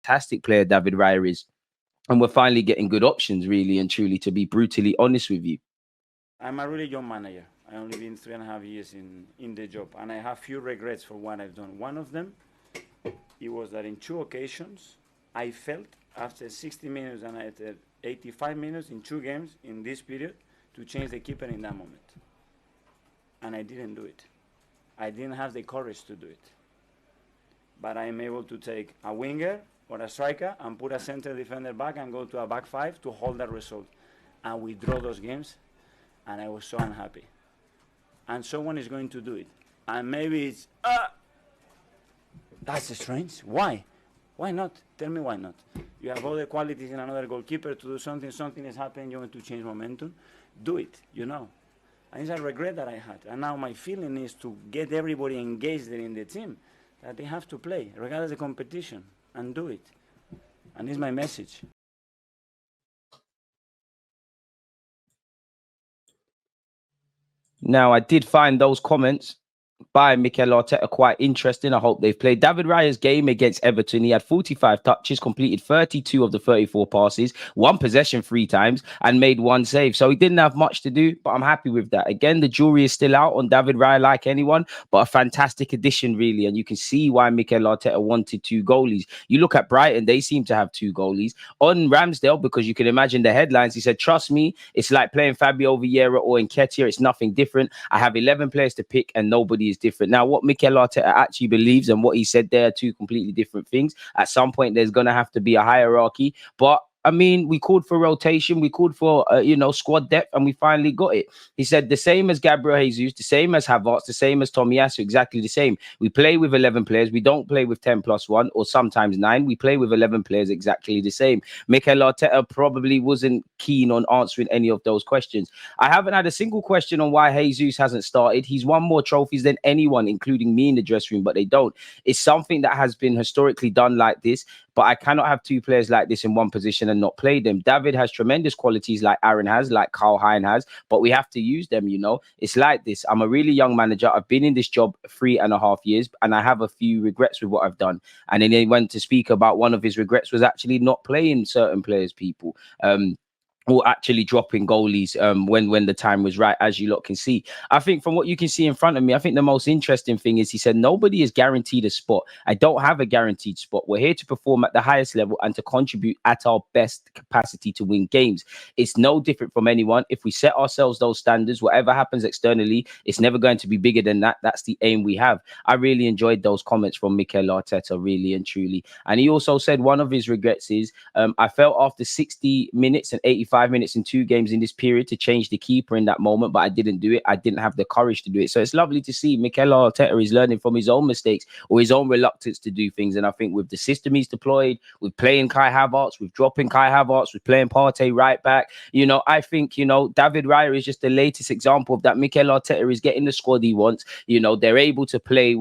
fantastic player David Raya is. And we're finally getting good options, really and truly, to be brutally honest with you. I'm a really young manager. I only been 3.5 years in the job, and I have few regrets for what I've done. One of them, it was that in 2 occasions, I felt after 60 minutes and after 85 minutes in 2 games in this period to change the keeper in that moment. And I didn't do it. I didn't have the courage to do it. But I am able to take a winger or a striker and put a center defender back and go to a back 5 to hold that result. And we draw those games, and I was so unhappy. And someone is going to do it. And maybe it's, that's strange. Why? Why not? Tell me why not. You have all the qualities in another goalkeeper to do something. Something is happening. You want to change momentum. Do it, you know. And it's a regret that I had. And now my feeling is to get everybody engaged in the team, that they have to play, regardless of the competition, and do it. And it's my message. Now, I did find those comments by Mikel Arteta quite interesting. I hope they've played. David Raya's game against Everton, he had 45 touches, completed 32 of the 34 passes, 1 possession 3 times, and made 1 save. So he didn't have much to do, but I'm happy with that. Again, the jury is still out on David Raya like anyone, but a fantastic addition, really. And you can see why Mikel Arteta wanted 2 goalies. You look at Brighton, they seem to have 2 goalies. On Ramsdale, because you can imagine the headlines, he said, trust me, it's like playing Fabio Vieira or Nketiah. It's nothing different. I have 11 players to pick and nobody is different. Now, what Mikel Arteta actually believes and what he said there are 2 completely different things. At some point, there's going to have to be a hierarchy, but I mean, we called for rotation, we called for, squad depth, and we finally got it. He said the same as Gabriel Jesus, the same as Havertz, the same as Tomiyasu, exactly the same. We play with 11 players. We don't play with 10 plus 1 or sometimes 9. We play with 11 players exactly the same. Mikel Arteta probably wasn't keen on answering any of those questions. I haven't had a single question on why Jesus hasn't started. He's won more trophies than anyone, including me in the dressing room, but they don't. It's something that has been historically done like this. But I cannot have 2 players like this in one position and not play them. David has tremendous qualities like Aaron has, like Carl Hein has, but we have to use them, you know. It's like this. I'm a really young manager. I've been in this job 3.5 years, and I have a few regrets with what I've done. And then he went to speak about one of his regrets was actually not playing certain players, people. Or actually dropping goalies when the time was right, as you lot can see. I think from what you can see in front of me, I think the most interesting thing is he said, nobody is guaranteed a spot. I don't have a guaranteed spot. We're here to perform at the highest level and to contribute at our best capacity to win games. It's no different from anyone. If we set ourselves those standards, whatever happens externally, it's never going to be bigger than that. That's the aim we have. I really enjoyed those comments from Mikel Arteta, really and truly. And he also said one of his regrets is, I felt after 60 minutes and 85 minutes in 2 games in this period to change the keeper in that moment, but I didn't do it. I didn't have the courage to do it. So it's lovely to see Mikel Arteta is learning from his own mistakes or his own reluctance to do things. And I think with the system he's deployed, with playing Kai Havertz, with dropping Kai Havertz, with playing Partey right back, you know, I think, you know, David Raya is just the latest example of that. Mikel Arteta is getting the squad he wants. You know, they're able to play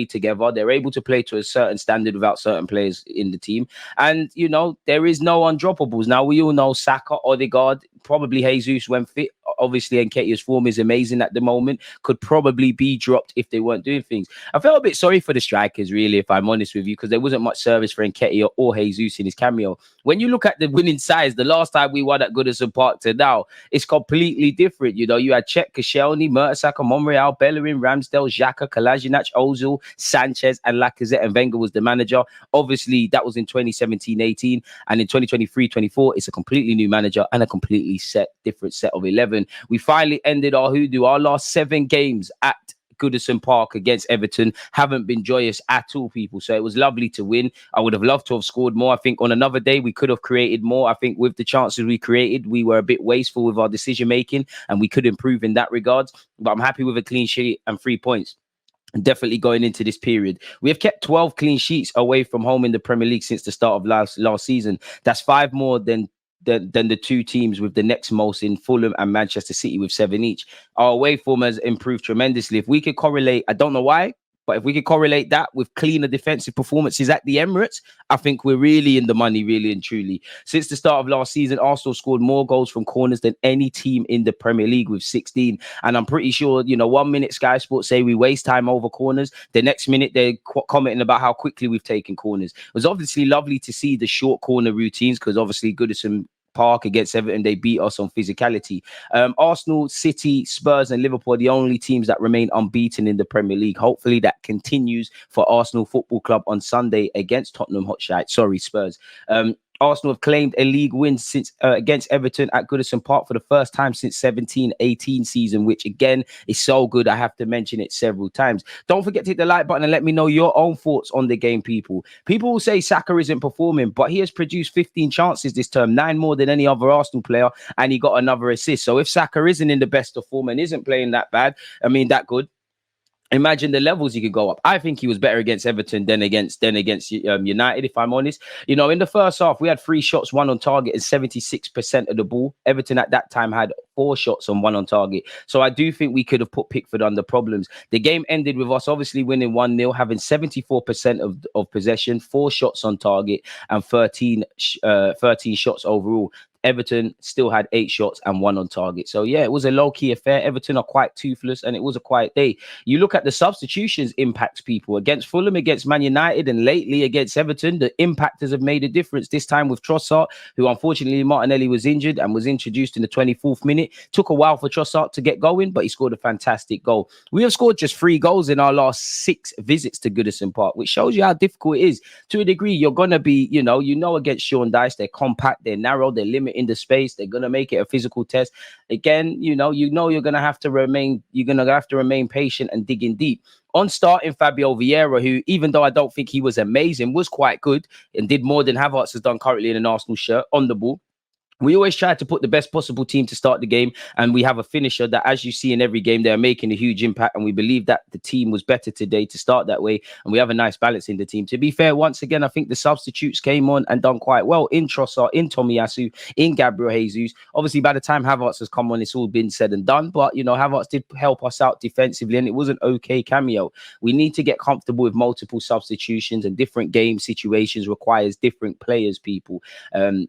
together. They're able to play to a certain standard without certain players in the team. And, you know, there is no undroppables. Now, we all know Saka, Odegaard, probably Jesus when fit. Obviously, Nketiah's form is amazing at the moment. Could probably be dropped if they weren't doing things. I felt a bit sorry for the strikers, really, if I'm honest with you, because there wasn't much service for Nketiah or Jesus in his cameo. When you look at the winning sides, the last time we won at Goodison Park to now, it's completely different. You know, you had Cech, Koscielny, Mertesacker, Monreal, Bellerin, Ramsdale, Xhaka, Kolasinac, Ozil, Sanchez, and Lacazette, and Wenger was the manager. Obviously, that was in 2017-18, and in 2023-24, it's a completely new manager and a completely different set of 11. We finally ended our hoodoo. Our last 7 games at Goodison Park against Everton haven't been joyous at all, people. So it was lovely to win. I would have loved to have scored more. I think on another day we could have created more. I think with the chances we created, we were a bit wasteful with our decision making, and we could improve in that regard. But I'm happy with a clean sheet and 3 points. Definitely going into this period. We have kept 12 clean sheets away from home in the Premier League since the start of last season. That's 5 more than the 2 teams with the next most in Fulham and Manchester City with 7 each. Our away form has improved tremendously. If we could correlate, I don't know why, But if we could correlate that with cleaner defensive performances at the Emirates, I think we're really in the money, really and truly. Since the start of last season, Arsenal scored more goals from corners than any team in the Premier League with 16. And I'm pretty sure, 1 minute Sky Sports say we waste time over corners. The next minute, they're commenting about how quickly we've taken corners. It was obviously lovely to see the short corner routines because obviously Goodison Park against Everton, they beat us on physicality. Arsenal, City, Spurs and Liverpool are the only teams that remain unbeaten in the Premier League. Hopefully that continues for Arsenal Football Club on Sunday against Tottenham Hotspur. Sorry, Spurs. Arsenal have claimed a league win since against Everton at Goodison Park for the first time since 17-18 season, which again is so good. I have to mention it several times. Don't forget to hit the like button and let me know your own thoughts on the game, people. People will say Saka isn't performing, but he has produced 15 chances this term, 9 more than any other Arsenal player, and he got another assist. So if Saka isn't in the best of form and isn't playing that that good, imagine the levels he could go up. I think he was better against Everton than against United, if I'm honest. In the first half, we had 3 shots, 1 on target, and 76% of the ball. Everton at that time had 4 shots and 1 on target. So I do think we could have put Pickford under problems. The game ended with us obviously winning 1-0, having 74% of possession, 4 shots on target, and 13 shots overall. Everton still had 8 shots and 1 on target. So yeah, it was a low-key affair. Everton are quite toothless and it was a quiet day. You look at the substitutions impacts people. Against Fulham, against Man United, and lately against Everton, the impactors have made a difference. This time with Trossard, who unfortunately Martinelli was injured and was introduced in the 24th minute. Took a while for Trossard to get going, but he scored a fantastic goal. We have scored just 3 goals in our last 6 visits to Goodison Park, which shows you how difficult it is. To a degree, you're going to be, against Sean Dyche, they're compact, they're narrow, they're limited in the space, they're gonna make it a physical test. Again, you're gonna have to remain patient and digging deep. On starting Fabio Vieira, who, even though I don't think he was amazing, was quite good and did more than Havertz has done currently in an Arsenal shirt on the ball. We always try to put the best possible team to start the game, and we have a finisher that, as you see in every game, they're making a huge impact, and we believe that the team was better today to start that way, and we have a nice balance in the team. To be fair, once again, I think the substitutes came on and done quite well in Trossard, in Tomiyasu, in Gabriel Jesus. Obviously, by the time Havertz has come on, it's all been said and done, but, Havertz did help us out defensively, and it was an okay cameo. We need to get comfortable with multiple substitutions, and different game situations requires different players, people.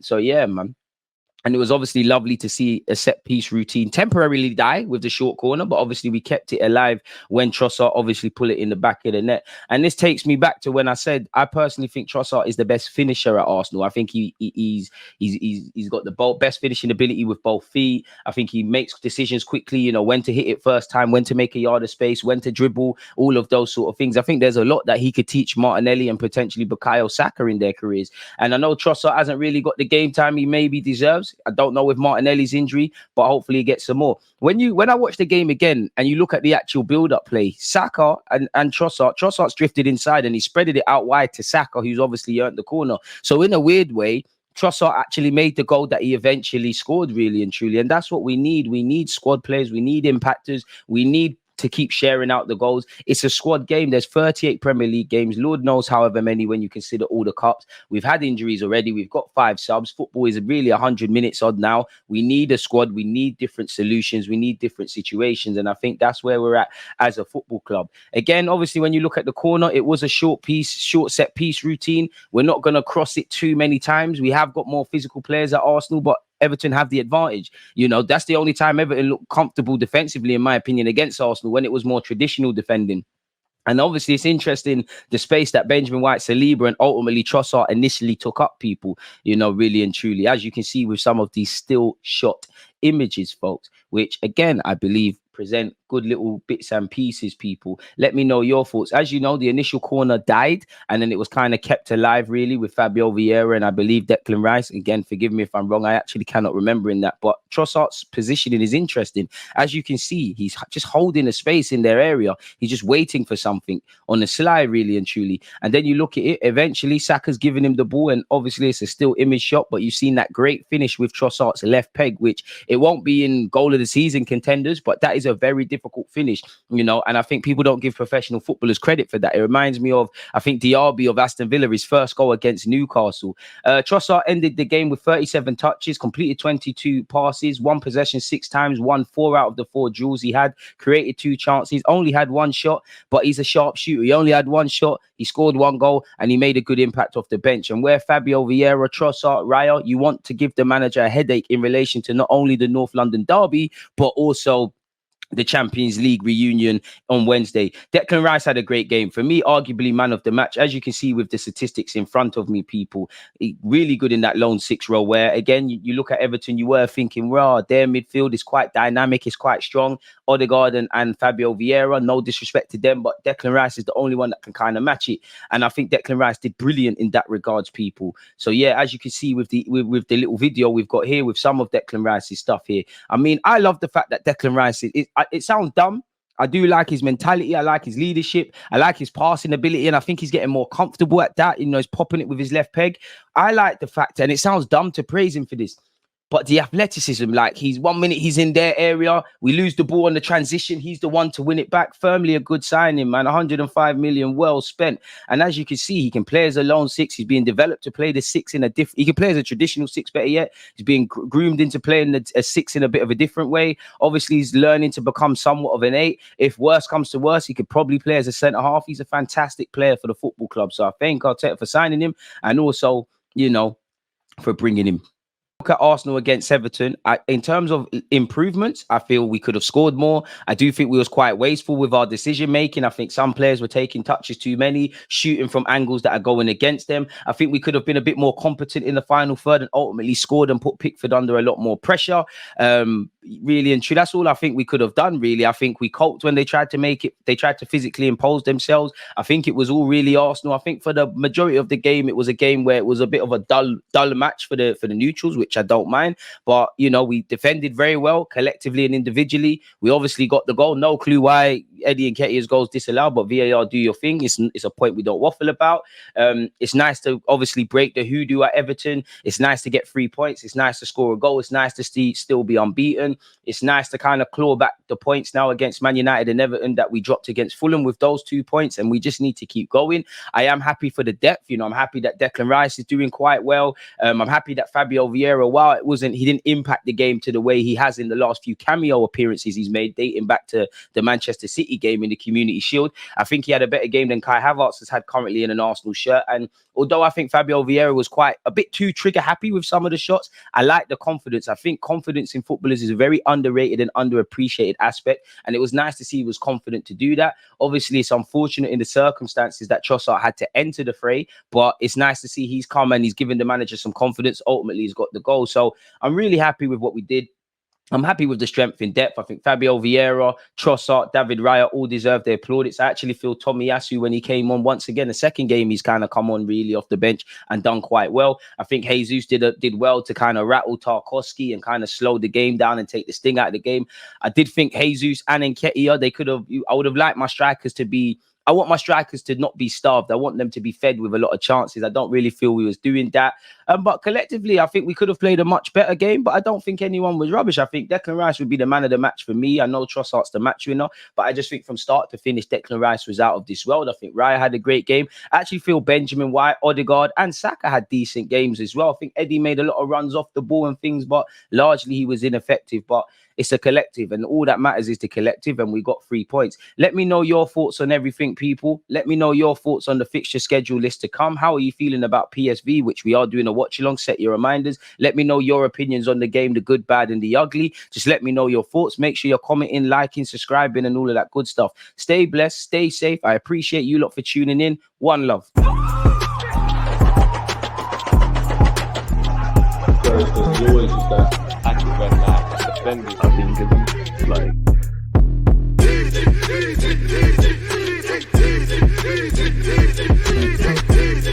So, yeah, man. And it was obviously lovely to see a set-piece routine temporarily die with the short corner, but obviously we kept it alive when Trossard obviously pulled it in the back of the net. And this takes me back to when I said I personally think Trossard is the best finisher at Arsenal. I think he's got the best finishing ability with both feet. I think he makes decisions quickly, when to hit it first time, when to make a yard of space, when to dribble, all of those sort of things. I think there's a lot that he could teach Martinelli and potentially Bukayo Saka in their careers. And I know Trossard hasn't really got the game time he maybe deserves. I don't know with Martinelli's injury, but hopefully he gets some more. When I watch the game again and you look at the actual build-up play, Saka and Trossard's drifted inside and he spreaded it out wide to Saka, who's obviously earned the corner. So in a weird way, Trossard actually made the goal that he eventually scored, really and truly. And that's what we need. We need squad players. We need impactors. We need to keep sharing out the goals. It's a squad game. There's 38 Premier League games. Lord knows however many when you consider all the cups. We've had injuries already. We've got 5 subs. Football is really 100 minutes odd now. We need a squad. We need different solutions. We need different situations. And I think that's where we're at as a football club. Again, obviously, when you look at the corner, it was a short set piece routine. We're not going to cross it too many times. We have got more physical players at Arsenal, but Everton have the advantage. That's the only time Everton looked comfortable defensively, in my opinion, against Arsenal, when it was more traditional defending. And obviously, it's interesting the space that Benjamin White, Saliba, and ultimately Trossard initially took up, people, really and truly, as you can see with some of these still shot images, folks, which, again, I believe present good little bits and pieces, people. Let me know your thoughts. As you know, the initial corner died and then it was kind of kept alive, really, with Fabio Vieira and I believe Declan Rice. Again, forgive me if I'm wrong. I actually cannot remember in that. But Trossard's positioning is interesting. As you can see, he's just holding a space in their area. He's just waiting for something on the sly, really and truly. And then you look at it, eventually Saka's giving him the ball, and obviously it's a still image shot, but you've seen that great finish with Trossard's left peg, which it won't be in goal of the season contenders, but that is a very difficult difficult finish, you know, and I think people don't give professional footballers credit for that. It reminds me of, I think, Diaby of Aston Villa, his first goal against Newcastle. Trossard ended the game with 37 touches, completed 22 passes, one possession 6 times, won 4 out of the 4 duels he had, created 2 chances, only had 1 shot, but he's a sharp shooter. He only had 1 shot, he scored 1 goal, and he made a good impact off the bench. And where Fabio Vieira, Trossard, Raya, you want to give the manager a headache in relation to not only the North London derby, but also the Champions League reunion on Wednesday. Declan Rice had a great game. For me, arguably man of the match. As you can see with the statistics in front of me, people, really good in that lone 6 role where, again, you look at Everton, you were thinking, well, their midfield is quite dynamic, it's quite strong. Odegaard and Fabio Vieira, no disrespect to them, but Declan Rice is the only one that can kind of match it. And I think Declan Rice did brilliant in that regards, people. So yeah, as you can see with the little video we've got here with some of Declan Rice's stuff here. I mean, I love the fact that Declan Rice it sounds dumb. I do like his mentality. I like his leadership. I like his passing ability. And I think he's getting more comfortable at that. You know, he's popping it with his left peg. I like the fact, and it sounds dumb to praise him for this, but the athleticism, like he's 1 minute he's in their area, we lose the ball on the transition, he's the one to win it back. Firmly a good signing, man. 105 million well spent. And as you can see, he can play as a lone 6. He's being developed to play the 6 in a different. He can play as a traditional 6, better yet. He's being groomed into playing a 6 in a bit of a different way. Obviously, he's learning to become somewhat of an 8. If worse comes to worse, he could probably play as a centre half. He's a fantastic player for the football club. So I thank Arteta for signing him, and also, you know, for bringing him. Look at Arsenal against Everton. In terms of improvements, I feel we could have scored more. I do think we was quite wasteful with our decision making. I think some players were taking touches too many, shooting from angles that are going against them. I think we could have been a bit more competent in the final third and ultimately scored and put Pickford under a lot more pressure. Really and true, that's all I think we could have done, really. I think we coped when they tried to make it. They tried to physically impose themselves. I think it was all really Arsenal. I think for the majority of the game, it was a game where it was a bit of a dull match for the neutrals, which I don't mind. But, you know, we defended very well collectively and individually. We obviously got the goal. No clue why Eddie and Nketiah's goals disallowed, but VAR, do your thing. It's a point we don't waffle about. It's nice to obviously break the hoodoo at Everton. It's nice to get 3 points. It's nice to score a goal. It's nice to still be unbeaten. It's nice to kind of claw back the points now against Man United and Everton that we dropped against Fulham with those 2 points, and we just need to keep going. I am happy for the depth. You know, I'm happy that Declan Rice is doing quite well. I'm happy that Fabio Vieira, while he didn't impact the game to the way he has in the last few cameo appearances he's made, dating back to the Manchester City game in the Community Shield. I think he had a better game than Kai Havertz has had currently in an Arsenal shirt. And although I think Fabio Vieira was quite a bit too trigger happy with some of the shots, I like the confidence. I think confidence in footballers is a very underrated and underappreciated aspect. And it was nice to see he was confident to do that. Obviously, it's unfortunate in the circumstances that Trossard had to enter the fray, but it's nice to see he's come and he's given the manager some confidence. Ultimately, he's got the goal. So I'm really happy with what we did. I'm happy with the strength in depth. I think Fabio Vieira, Trossard, David Raya all deserve their plaudits. I actually feel Tomiyasu, when he came on once again, the second game, he's kind of come on really off the bench and done quite well. I think Jesus did well to kind of rattle Tarkowski and kind of slow the game down and take the sting out of the game. I did think Jesus and Nketiah, I would have liked my strikers to be, I want my strikers to not be starved. I want them to be fed with a lot of chances. I don't really feel we was doing that. But collectively, I think we could have played a much better game, but I don't think anyone was rubbish. I think Declan Rice would be the man of the match for me. I know Trossard's the match winner, but I just think from start to finish, Declan Rice was out of this world. I think Raya had a great game. I actually feel Benjamin White, Odegaard and Saka had decent games as well. I think Eddie made a lot of runs off the ball and things, but largely he was ineffective. But it's a collective, and all that matters is the collective, and we got 3 points. Let me know your thoughts on everything, people. Let me know your thoughts on the fixture schedule list to come. How are you feeling about PSV, which we are doing a watch along? Set your reminders. Let me know your opinions on the game, the good, bad, and the ugly. Just let me know your thoughts. Make sure you're commenting, liking, subscribing, and all of that good stuff. Stay blessed, stay safe. I appreciate you lot for tuning in. One love. There's always that active and that defending. I think it's like